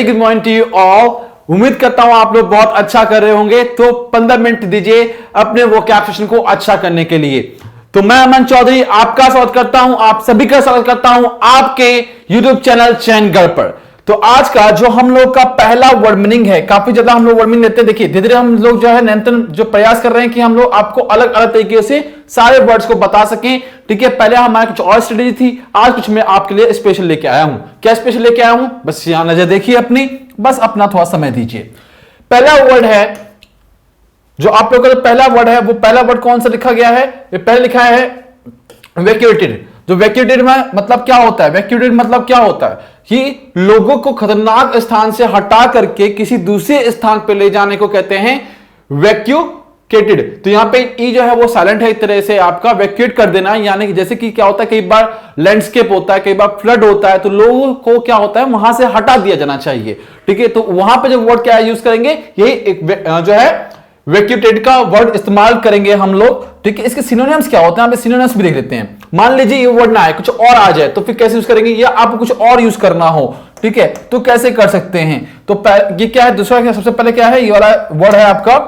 Good morning to you all. उम्मीद करता हूं आप लोग बहुत अच्छा कर रहे होंगे। तो 15 मिनट दीजिए अपने वोकैब सेशन को अच्छा करने के लिए। तो मैं अमन चौधरी आपका स्वागत करता हूं, आप सभी का स्वागत करता हूं आपके YouTube चैनल चैनगढ़ पर। तो आज का जो हम लोग का पहला वर्ड मीनिंग है, काफी ज्यादा हम लोग वर्ड मीनिंग लेते हैं। देखिए धीरे धीरे हम लोग जो है निरंतर जो प्रयास कर रहे हैं कि हम लोग आपको अलग अलग तरीके से सारे वर्ड्स को बता सकें। ठीक है, पहले हमारे कुछ और स्ट्रेटेजी थी, आज कुछ मैं आपके लिए स्पेशल लेके आया हूं। क्या स्पेशल लेके आया हूं, बस यहां नजर देखिए अपनी, बस अपना थोड़ा समय दीजिए। पहला वर्ड है जो आप लोगों का पहला वर्ड है, वो पहला वर्ड कौन सा लिखा गया है, ये पहले लिखा है वैक्यूटेड। जो वैक्यूटेड में मतलब क्या होता है, वैक्यूटेड मतलब क्या होता है कि लोगों को खतरनाक स्थान से हटा करके किसी दूसरे स्थान पर ले जाने को कहते हैं वैक्यूकेटेड। तो यहां पे ई जो है वो साइलेंट है, एक तरह से आपका वैक्यूएट कर देना। यानी कि जैसे कि क्या होता है, कई बार लैंडस्केप होता है, कई बार फ्लड होता है, तो लोगों को क्या होता है वहां से हटा दिया जाना चाहिए। ठीक है, तो वहां पे जो वर्ड क्या यूज करेंगे, यही एक जो है वैक्यूटेड का वर्ड इस्तेमाल करेंगे हम लोग। ठीक है, इसके सिनोनिम्स क्या होते हैं, आप सिनोनिम्स भी देख लेते हैं। मान लीजिए ये वर्ड ना आए, कुछ और आ जाए, तो फिर कैसे यूज करेंगे, या आपको कुछ और यूज करना हो, ठीक है, तो कैसे कर सकते हैं। तो ये क्या है, दूसरा क्या, सबसे पहले क्या है, ये वाला वर्ड है आपका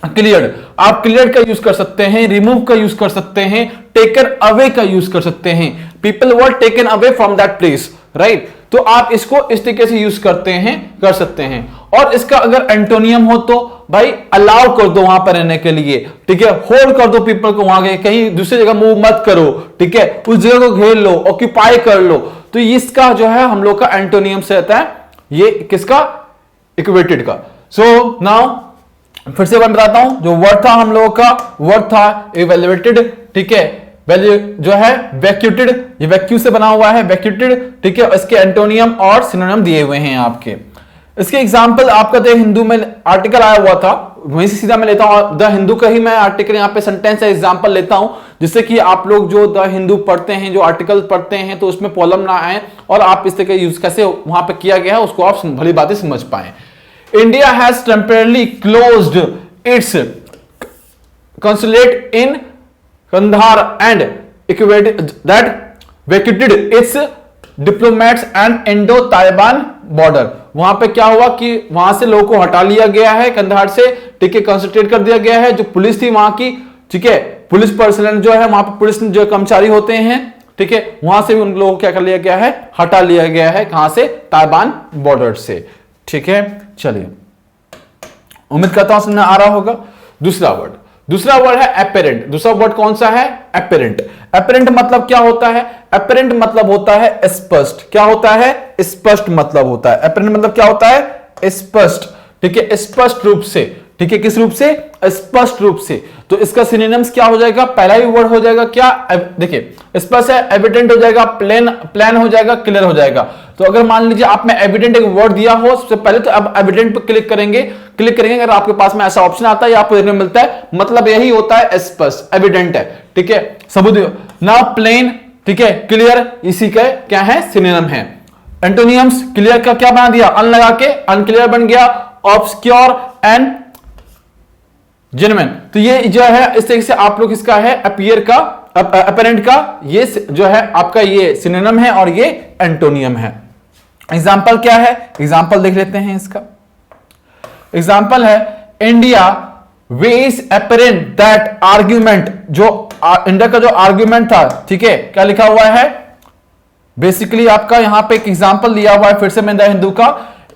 क्लियर्ड। आप क्लियर्ड का यूज कर सकते हैं, रिमूव का यूज कर सकते हैं, टेकन अवे का यूज कर सकते हैं। People were taken away from that place, right. तो आप इसको इस तरीके से यूज करते हैं, कर सकते हैं। और इसका अगर एंटोनियम हो तो भाई अलाउ कर दो वहां पर रहने के लिए, ठीक है, होल्ड कर दो पीपल को, वहां गए कहीं दूसरी जगह मूव मत करो, ठीक है, उस जगह को घेर लो, ऑक्यूपाई कर लो। तो इसका जो है हम लोग का एंटोनियम से रहता है, ये किसका, इक्वेटेड का। सो नाउ फिर से मैं बताता हूं, जो वर्ड था हम लोगों का, वर्ड था इवैल्यूएटेड, ठीक है, वैल्यू जो है वैक्यूटेड, ये वैक्यू से बना हुआ है वैक्यूटेड, ठीक है। इसके एंटोनियम और सिनोनिम दिए हुए हैं आपके। इसके एग्जांपल आपका द हिंदू में आर्टिकल आया हुआ था, वहीं से सीधा मैं लेता हूं, द हिंदू का ही मैं आर्टिकल यहाँ पे सेंटेंस एग्जांपल लेता हूं, जिससे कि आप लोग जो द हिंदू पढ़ते हैं, जो आर्टिकल पढ़ते हैं, तो उसमें प्रॉब्लम ना आए और आप इस तरह का यूज कैसे वहां पे किया गया है उसको आप भली बातें समझ पाए। India has temporarily closed it's consulate in Kandahar and that vacated its diplomats and Indo-Taiwan border। वहां पे क्या हुआ कि वहां से लोगों को हटा लिया गया है कंधार से, ठीक है, कंसंट्रेट कर दिया गया है। जो पुलिस थी वहां की, ठीक है, पुलिस पर्सनल जो है वहां पे पुलिस जो कर्मचारी होते हैं, ठीक है, वहां से भी उन लोगों को क्या कर लिया गया है, हटा लिया गया है। कहां से, ताइवान बॉर्डर से। ठीक है, चलिए, उम्मीद करता हूं समझ आ रहा होगा। दूसरा वर्ड है एपेरेंट। दूसरा वर्ड कौन सा है, एपेरेंट। एपेरेंट मतलब क्या होता है, एपेरेंट मतलब होता है स्पष्ट। क्या होता है, स्पष्ट मतलब होता है। एपेरेंट मतलब क्या होता है, स्पष्ट, ठीक है, स्पष्ट रूप से, ठीक है, किस रूप से, स्पष्ट रूप से। तो इसका सिनोनिम्स क्या हो जाएगा, पहला ही वर्ड हो जाएगा क्या, देखिए स्पष्ट है, एविडेंट हो जाएगा, प्लान हो जाएगा, क्लियर हो जाएगा। तो अगर मान लीजिए आप में एविडेंट एक वर्ड दिया हो, सबसे पहले तो अब एविडेंट पर क्लिक करेंगे। अगर आपके पास में ऐसा ऑप्शन आता है या आपको देखने में मिलता है, मतलब यही होता है स्पष्ट, एविडेंट है, ठीक है, सबूत। नाउ प्लेन, ठीक है, क्लियर, इसी का क्या है, सिनोनिम है। एंटोनियम्स, क्लियर का क्या बना दिया, अन लगा के अनक्लियर बन गया, ऑब्सक्योर एंड जेन्युइन। तो ये जो है इस तरीके से आप लोग इसका है अपीयर का, अपेरेंट का, ये जो है आपका ये सिनोनिम है और ये एंटोनियम है। एग्जांपल क्या है, एग्जांपल देख लेते हैं इसका। एग्जांपल है India was apparent that argument. जो इंडिया का जो आर्ग्यूमेंट था, ठीक है, क्या लिखा हुआ है, बेसिकली आपका यहां पे एक एग्जांपल दिया हुआ है, फिर से मैं द हिंदू का,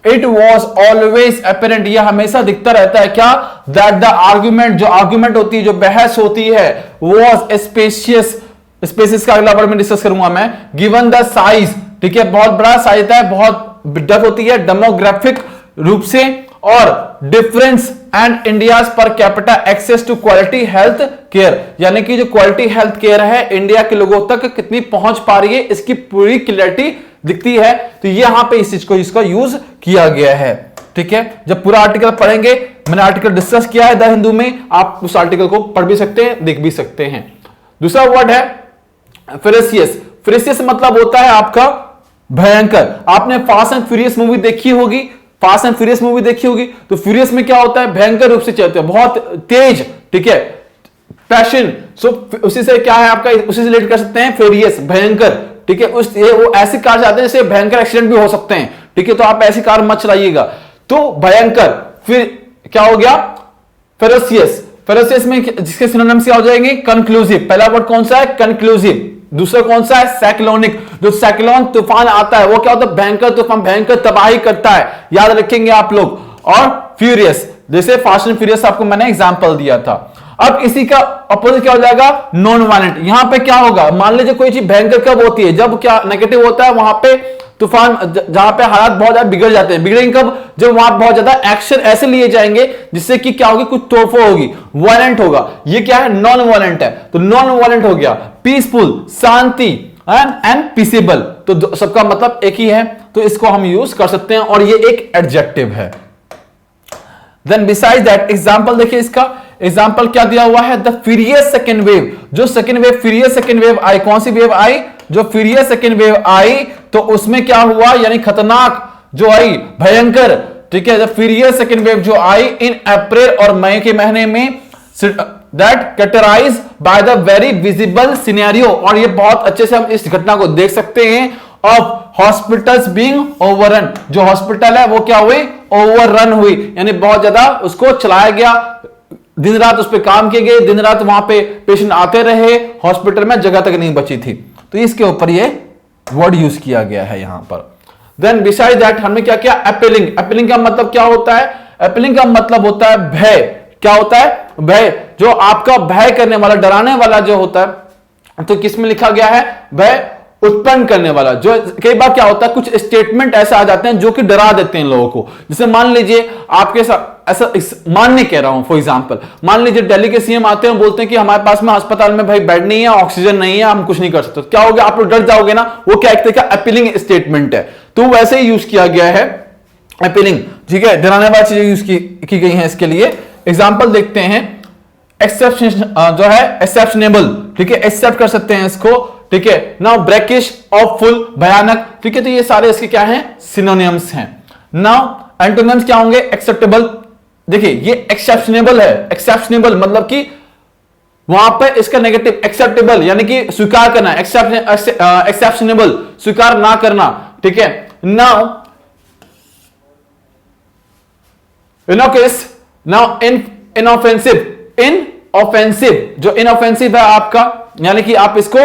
इट वॉज ऑलवेज अपेरेंट, यह हमेशा दिखता रहता है क्या, दैट द आर्ग्यूमेंट, जो आर्ग्यूमेंट होती है, जो बहस होती है, वॉज स्पेशियस, स्पेसिस का अगला वर्ड में डिस्कस करूंगा मैं, गिवन द साइज, ठीक है, बहुत बड़ा साइज है, बहुत डेप्थ होती है, डेमोग्राफिक रूप से, और difference and India's per capita access to quality health care, यानी कि जो क्वालिटी हेल्थ केयर है इंडिया के लोगों तक कितनी पहुंच पा रही है, इसकी पूरी क्लियरिटी दिखती है। तो यहां पे इस चीज को इसका यूज किया गया है। ठीक है, जब पूरा आर्टिकल पढ़ेंगे, मैंने आर्टिकल डिस्कस किया है द हिंदू में, आप उस आर्टिकल को पढ़ भी सकते हैं, देख भी सकते हैं। दूसरा वर्ड है फेरेसियस। फेरेसियस मतलब होता है आपका भयंकर। आपने फास्ट एंड फ्यूरियस मूवी देखी होगी, फास्ट एंड फ्यूरियस मूवी देखी होगी, तो फ्यूरियस में क्या होता है, भयंकर रूप से चलते हैं, बहुत तेज, ठीक है, पैशन। सो उसी से क्या है आपका, उसी से रिलेट कर सकते हैं फेरियस, भयंकर, ठीक है। वो ऐसे कार जाते हैं जैसे भयंकर एक्सीडेंट भी हो सकते हैं, ठीक है, तो आप ऐसी कार मत चलाइएगा। तो भयंकर, फिर क्या हो गया, फेरोसियस। फेरोसियस में जिसके सिनोनिम्स क्या हो जाएंगे, कंक्लूसिव। पहला वर्ड कौन सा है, कंक्लूसिव। दूसरा कौन सा है, साइक्लोनिक। जो साइक्लोन तूफान आता है वो क्या होता है, भयंकर तूफान, भयंकर तबाही करता है, याद रखेंगे आप लोग। और फ्यूरियस, जैसे फास्ट एंड फ्यूरियस आपको मैंने एग्जांपल दिया था। अब इसी का अपोजिट क्या हो जाएगा, नॉन वायलेंट। यहां पे क्या होगा, मान लीजिए कोई चीज भयंकर कब होती है, जब क्या नेगेटिव होता है, वहां पे तूफान, जहां पे हालात बहुत ज्यादा बिगड़ जाते हैं। बिगड़ेंगे कब, जब वहां बहुत ज्यादा एक्शन ऐसे लिए जाएंगे जिससे कि क्या होगी, कुछ तोड़फोड़ होगी, वायलेंट होगा। ये क्या है, नॉन वायलेंट है। तो नॉन वायलेंट हो गया, पीसफुल, शांति एंड पीसेबल। तो सबका मतलब एक ही है, तो इसको हम यूज कर सकते हैं और ये एक एडजेक्टिव है। देन बिसाइड दैट, एग्जाम्पल देखिए, इसका एग्जाम्पल क्या दिया हुआ है, द फ्यूरियस सेकेंड वेव। जो second wave, furious second wave आई, कौन सी वेव आई, जो फ्यूरियस सेकेंड वेव आई, तो उसमें क्या हुआ, यानी खतरनाक जो आई, भयंकर, ठीक है, द फ्यूरियस सेकेंड वेव जो आई इन अप्रैल और मई के महीने में, that characterize by the very visible scenario. और ये बहुत अच्छे से हम इस घटना को देख सकते हैं, ऑफ हॉस्पिटल्स बीइंग ओवररन। जो हॉस्पिटल है वो क्या हुई, ओवररन हुई, यानी बहुत ज्यादा उसको चलाया गया, दिन रात उस पर काम किए गए, दिन रात वहां पे पेशेंट आते रहे, हॉस्पिटल में जगह तक नहीं बची थी। तो इसके ऊपर ये वर्ड यूज किया गया है यहां पर। देन बिसाइड दैट हमने क्या किया, अपीलिंग। अपीलिंग का मतलब क्या होता है, अपीलिंग का मतलब होता है भय। क्या होता है, भय, जो आपका भय करने वाला, डराने वाला जो होता है। तो किसमें लिखा गया है, भय उत्पन्न करने वाला। जो कई बार क्या होता है, कुछ स्टेटमेंट ऐसे आ जाते हैं जो कि डरा देते हैं लोगों को। जैसे मान लीजिए आपके साथ ऐसा, मानने कह रहा हूं, फॉर एग्जांपल मान लीजिए दिल्ली के सीएम आते हैं, बोलते हैं कि हमारे पास में अस्पताल में भाई बेड नहीं है, ऑक्सीजन नहीं है, हम कुछ नहीं कर सकते। क्या हो गया, आप लोग डर जाओगे ना। वो क्या एक तरह का अपीलिंग स्टेटमेंट है, तो वैसे ही यूज किया गया है अपीलिंग, ठीक है, डराने वाली चीजें यूज की गई हैं इसके लिए। एग्जाम्पल देखते हैं, एक्सेप्शन जो है एक्सेप्शनेबल, ठीक है, एक्सेप्ट कर सकते हैं इसको, ठीक है। नाउ ब्रेकिश, ऑफ फुल, भयानक, ठीक है, तो ये सारे इसके क्या हैं, सिनोनिम्स हैं। नाउ एंटोनिम्स क्या होंगे, एक्सेप्टेबल। देखिए ये एक्सेप्शनेबल है, एक्सेप्शनेबल मतलब कि वहां पर इसका नेगेटिव, एक्सेप्टेबल यानी कि स्वीकार करना, एक्सेप्शनेबल स्वीकार ना करना, ठीक है। नाउ नाउ इनऑफेंसिव, इनऑफेंसिव, जो इनऑफेंसिव है आपका, यानी कि आप इसको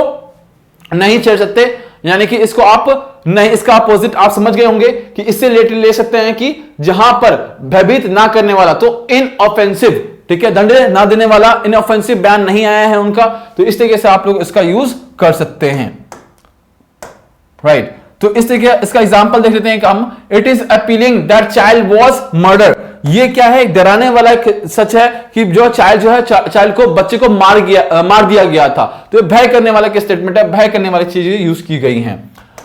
नहीं छेड़ सकते, यानी कि इसको आप नहीं, इसका अपोजिट आप समझ गए होंगे कि इससे रिलेटेड ले सकते हैं कि जहां पर भयभीत ना करने वाला, तो इनऑफेंसिव, ठीक है, दंड ना देने वाला, इनऑफेंसिव बयान नहीं आया है उनका, तो इस तरीके से आप लोग इसका यूज कर सकते हैं, राइट। तो इस तरीके इसका एग्जांपल देख लेते हैं कि हम, it is appealing that child was murder. ये क्या है, डराने वाला सच है कि जो चाइल्ड है, चाइल्ड को, बच्चे को मार दिया गया था। तो भय करने वाला क्या स्टेटमेंट है, भय करने वाली चीजें यूज की गई हैं।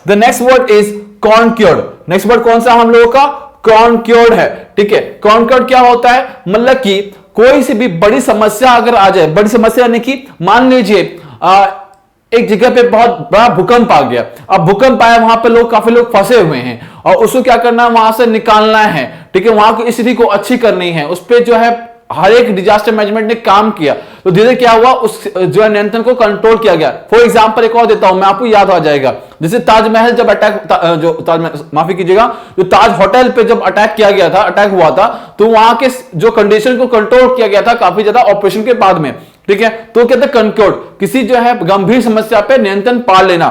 The next word is conquered. Next word कौन सा हम लोगों का, कॉन्क्योर्ड है, ठीक है। कॉन्क्योर्ड क्या होता है, मतलब कि कोई सी भी बड़ी समस्या अगर आ जाए, बड़ी समस्या यानी कि मान लीजिए एक जगह पे बहुत बड़ा भूकंप आ गया, अब भूकंप आया, वहां पे काफी लोग फंसे हुए हैं और उसको क्या करना है, वहां से निकालना है, ठीक है, वहां की स्थिति को अच्छी करनी है, उस पर जो है हर एक डिजास्टर मैनेजमेंट ने काम किया। तो धीरे क्या हुआ, उस जो है नियंत्रण को कंट्रोल किया गया। फॉर एग्जांपल एक और देता हूं मैं, आपको याद आ जाएगा, जैसे ताजमहल जब माफी कीजिएगा, जो ताज होटल पे जब अटैक हुआ था, तो वहां के जो कंडीशन को कंट्रोल किया गया था काफी ज्यादा ऑपरेशन के बाद में, ठीक है। तो कहते हैं कॉन्क्योर्ड, किसी जो है गंभीर समस्या पे नियंत्रण पा लेना,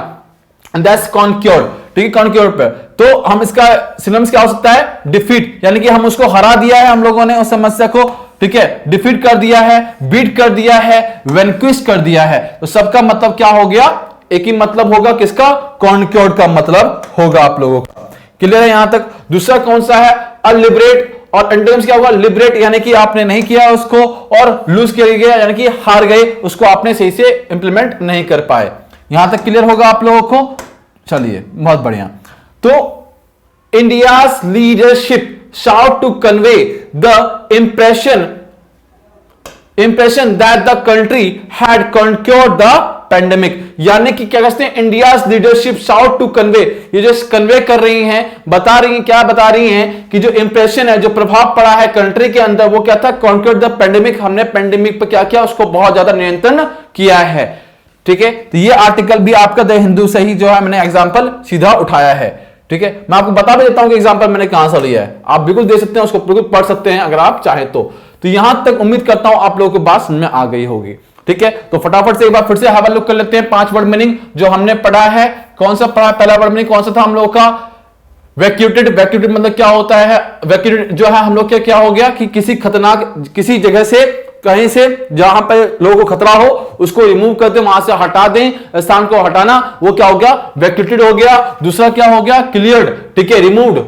दैट्स कॉन्क्योर्ड, ठीक है, कॉन्क्योर्ड पे। तो हम इसका सिनोनिम्स क्या हो सकता है, डिफीट, यानी कि हम उसको हरा दिया है, हम लोगों ने उस समस्या को, ठीक है, डिफीट कर दिया है, बीट कर दिया है, वेनक्विश कर दिया है। तो सबका मतलब क्या हो गया, एक ही मतलब होगा, किसका, कॉन्क्योर्ड का मतलब होगा आप लोगों का। क्लियर है यहां तक। दूसरा कौन सा है, अलिबरेट, और एंटोनिम्स क्या होगा, लिबरेट यानी कि आपने नहीं किया उसको, और लूज किया गया यानी कि हार गए, उसको आपने सही से इंप्लीमेंट नहीं कर पाए। यहां तक क्लियर होगा आप लोगों को, चलिए बहुत बढ़िया। तो India's leadership shout to convey the impression that the country had conquered the pandemic, यानी कि क्या कहते हैं, India's leadership shout to convey, ये जो कन्वे कर रही हैं, बता रही हैं, क्या बता रही हैं कि जो इंप्रेशन है, जो प्रभाव पड़ा है कंट्री के अंदर, वो क्या था, कॉन्क्योर्ड द पेंडेमिक, हमने पेंडेमिक पर क्या किया, उसको बहुत ज्यादा नियंत्रण किया है, ठीक है। तो ये आर्टिकल भी आपका द हिंदू से ही जो है मैंने एग्जांपल सीधा उठाया है, ठीक है, मैं आपको बता भी देता हूं कि एग्जांपल मैंने कहां से लिया है, आप बिल्कुल दे सकते हैं, उसको बिल्कुल पढ़ सकते हैं अगर आप चाहे तो यहां तक उम्मीद करता हूं आप लोगों को बात समझ में आ गई होगी। ठीक है, तो फटाफट से एक बार फिर से हैव अ लुक कर लेते हैं 5 वर्ड मीनिंग जो हमने पढ़ा है। कौन सा पढ़ा? पहला वर्ड मीनिंग कौन सा था हम लोगों का? वैक्यूटेड। वैक्यूटेड मतलब क्या होता है? वैक्यूटेड जो है हम लोग क्या हो गया कि किसी खतरनाक, किसी जगह से, कहीं से जहां पे लोगों को खतरा हो उसको रिमूव कर दें, वहां से हटा दें, स्थान को हटाना, वो क्या हो गया? वैक्यूटेड हो गया। दूसरा क्या हो गया? क्लियर्ड। ठीक है, रिमूव्ड।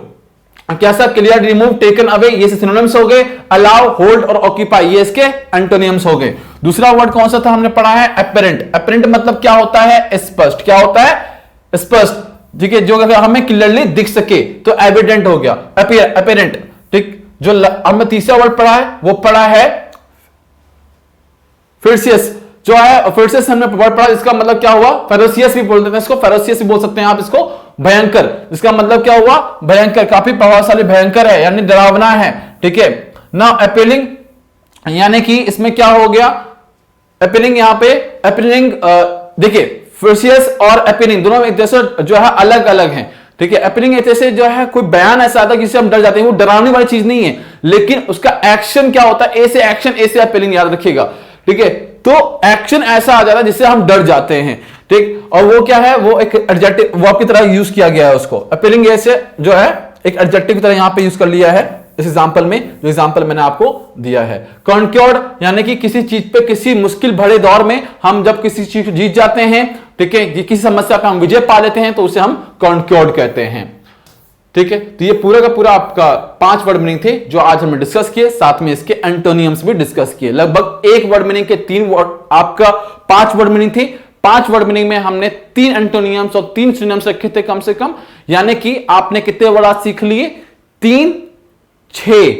कैसा? क्लियर्ड, रिमूव, टेकन अवे, ये सिनोनिम्स हो गए। अलाउ, होल्ड और ऑक्यूपाई ये इसके एंटोनिम्स हो गए। दूसरा वर्ड कौन सा था हमने पढ़ा है? अपरेंट। अपरेंट मतलब क्या होता है? स्पष्ट। क्या होता है? स्पष्ट। ठीक है, जो अगर हमें क्लियरली दिख सके तो एविडेंट हो गया, अपरेंट। ठीक, जो हमने तीसरा वर्ड पढ़ा है वो पढ़ा है फेरोसियस। जो है फेरोसियस हमने वर्ड पढ़ा, इसका मतलब क्या हुआ? फेरोसियस भी बोल देते हैं इसको, फेरोसियस भी बोल सकते हैं आप इसको, भयंकर। इसका मतलब क्या हुआ? भयंकर, काफी प्रभावशाली, भयंकर है यानी डरावना है। ठीक है ना। अपीलिंग यानी कि इसमें क्या हो गया? अपीलिंग, यहां पे अपीलिंग, देखिए फेरोसियस और अपीलिंग दोनों एक जैसे जो है अलग अलग हैं। ठीक है, अपीलिंग एक जैसे जो है कोई बयान ऐसा आता है जिससे हम डर जाते हैं, वो डरावने वाली चीज नहीं है, लेकिन उसका एक्शन क्या होता है? ए से एक्शन, ए से अपीलिंग, याद रखिएगा। ठीक है, तो एक्शन ऐसा आ जाता है जिससे हम डर जाते हैं। ठीक, और वो क्या है? वो एक एडजेक्टिव वर्ब की तरह यूज किया गया है उसको। अपीलिंग ऐसे जो है एक एडजेक्टिव की तरह यहां पे यूज कर लिया है इस एग्जांपल में, जो एग्जांपल मैंने आपको दिया है। कॉन्क्योर्ड यानी कि किसी चीज पे, किसी मुश्किल भरे दौर में हम जब किसी चीज को जीत जाते हैं, ठीक है, किसी समस्या पे हम विजय पा लेते हैं तो उसे हम कॉन्क्योर्ड कहते हैं। ठीक है, तो ये पूरा का पूरा आपका 5 वर्ड मीनिंग थे जो आज हमने डिस्कस किए, साथ में इसके एंटोनियम्स भी डिस्कस किए। लगभग एक वर्ड मीनिंग के 3 वर्ड, आपका 5 वर्ड मीनिंग थे। 5 वर्ड मीनिंग में हमने 3 एंटोनियम्स और 3 सिनोनिम्स रखे थे कम से कम, यानी कि आपने कितने वर्ड आज सीख लिए? 3, 6।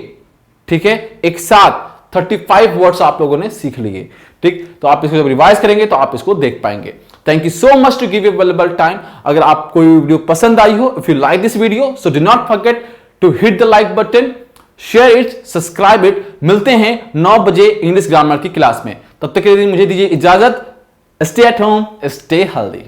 ठीक है, एक साथ 35 वर्ड्स आप लोगों ने सीख लिए। ठीक, तो आप इसको जब रिवाइज करेंगे तो आप इसको देख पाएंगे। Thank you so much to give you available time. अगर आपको वीडियो पसंद आई हो, if you like this video, so do not forget to hit the like button, share it, subscribe it. मिलते हैं 9 बजे इंग्लिश ग्रामर की क्लास में। तब तक के लिए मुझे दीजिए इजाजत। Stay at home, stay healthy.